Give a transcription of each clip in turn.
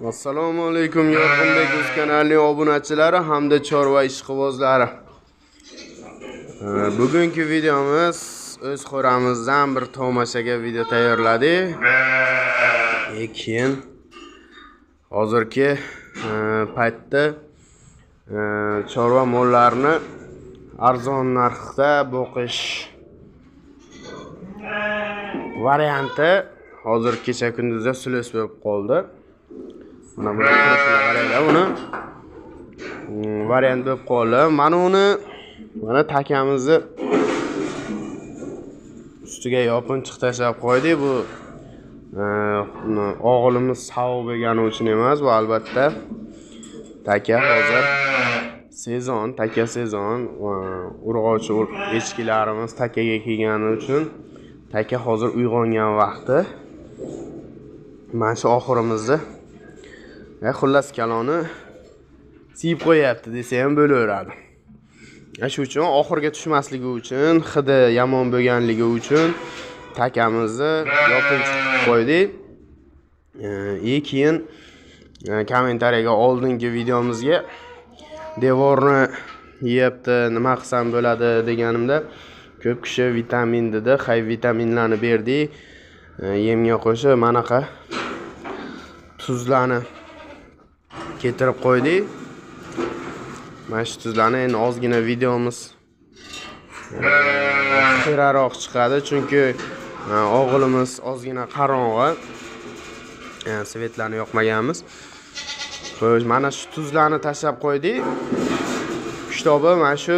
Assalomu alaykum Yorqinbek o'z kanalining obunachilari hamda chorva ishqibozlari. Bugungi videomiz o'z xo'ramizdan bir tomashaga video tayyorladik. Keyin hozirgi paytda chorva mollarini arzon narxda boqish varianti hozir kecha kunduzda sulush bo'lib qoldi. Mana bu qaranglar, buni variant bo'lib qoldi. Mana uni takamizni ustiga yopinchiq tashlab qo'ydik. Bu o'g'limiz sovuq bo'lgani uchun emas, bu albatta taka hozir sezon urg'ovchi echkilarimiz takaga kelgani uchun taka hozir uyg'ongan vaqti. Mana shu oxirimizda xullas kaloni siyib qo'yapti desa ham bo'laveradi. Shu uchun oxirga tushmasligi uchun, hidi yomon bo'lganligi uchun takamizni yopinchiq qo'ydik. Keyin kommentariyaga oldingi videomizga devorni yeyapti, nima qilsam bo'ladi deganimda ko'p kishi vitamin dedi, hay vitaminlarni berdik. Yemga qo'shib manaqa tuzlarni keltirib qo'ydik. Mana shu tuzlarni endi ozgina videomiz xiraroq chiqadi, chunki o'g'limiz ozgina qorong'i, svetlarni yoqmaganmiz. Xo'sh, mana shu tuzlarni tashlab qo'ydik. Kitobi mana shu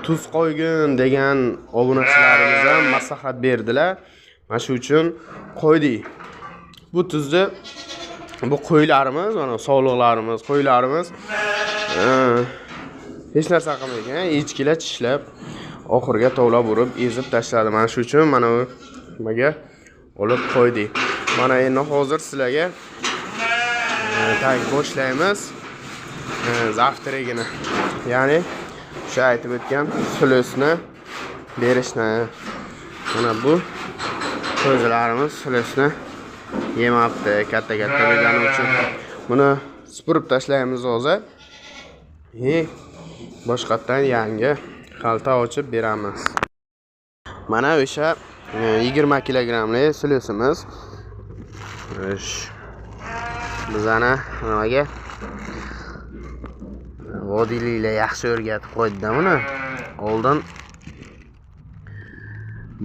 tuz qo'ygin degan obunachilarimiz ham maslahat berdilar. Mana shu uchun qo'ydik. Bu tuzni bu qo'ylarimiz, mana sog'liqlarimiz, qo'ylarimiz hech narsa qilmagan, echkilar tishlab oxirga tovlab urib, ezib tashladi. Mana shu uchun mana bu nimaga olib qo'ydik. Mana endi hozir sizlarga boshlaymiz zavtragini. Ya'ni o'sha aytib o'tgan sulushni berishni. Mana bu qo'ylarimiz sulushni yemabdi, katta bo'lgani uchun buni supurib tashlaymiz hozir. Boshqatdan yangi xalta ochib beramiz. Mana o'sha 20 kilogramlik sulushimiz. Bizani nimaga vodiyliklar yaxshi o'rgatib qo'ydi-da buni. Oldin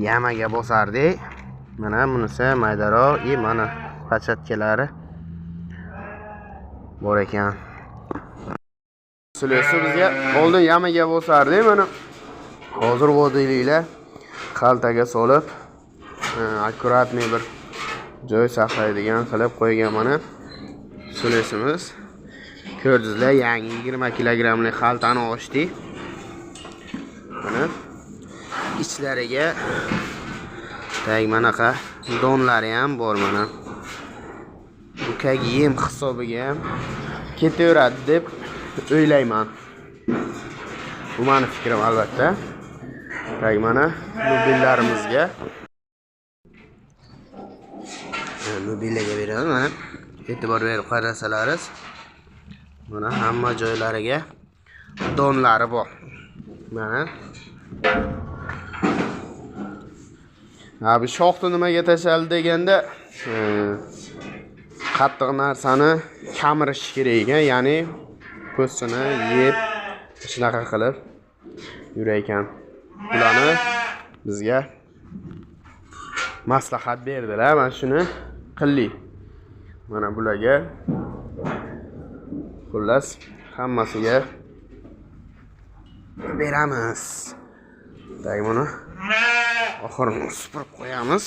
yamaga bosardik. Mana bunisi maydaroq, mana pachatkalari bor ekan. Sulushi bizga oldin yamaga bosardik, mana hozir vodiyliklar xaltaga solib, akkuratniy bir joy saqlaydigan qilib qo'ygan. Mana sulushimiz. Ko'rdingizlar, yangi 20 kilogramlik xaltani ochdik. Mana ichlariga manaqa donlari ham bor. Mana bu yem hisobiga ham ketaveradi deb o'ylayman. Bu meni fikrim albatta. Mana mobillarimizga mobillaga beramiz. Mana e'tibor berib qarasalaringiz, mana hamma joylariga donlari bor. Mana bu shoxni nimaga tashaldi deganda, qattiq narsani kamirish kerak ekan, ya'ni po'stini yeb shunaqa qilib yurar ekan. Bularni bizga maslahat berdilar. Mana shuni qildik. Mana bularga xullas hammasiga beramiz. Buni oxirini supurib qo'yamiz.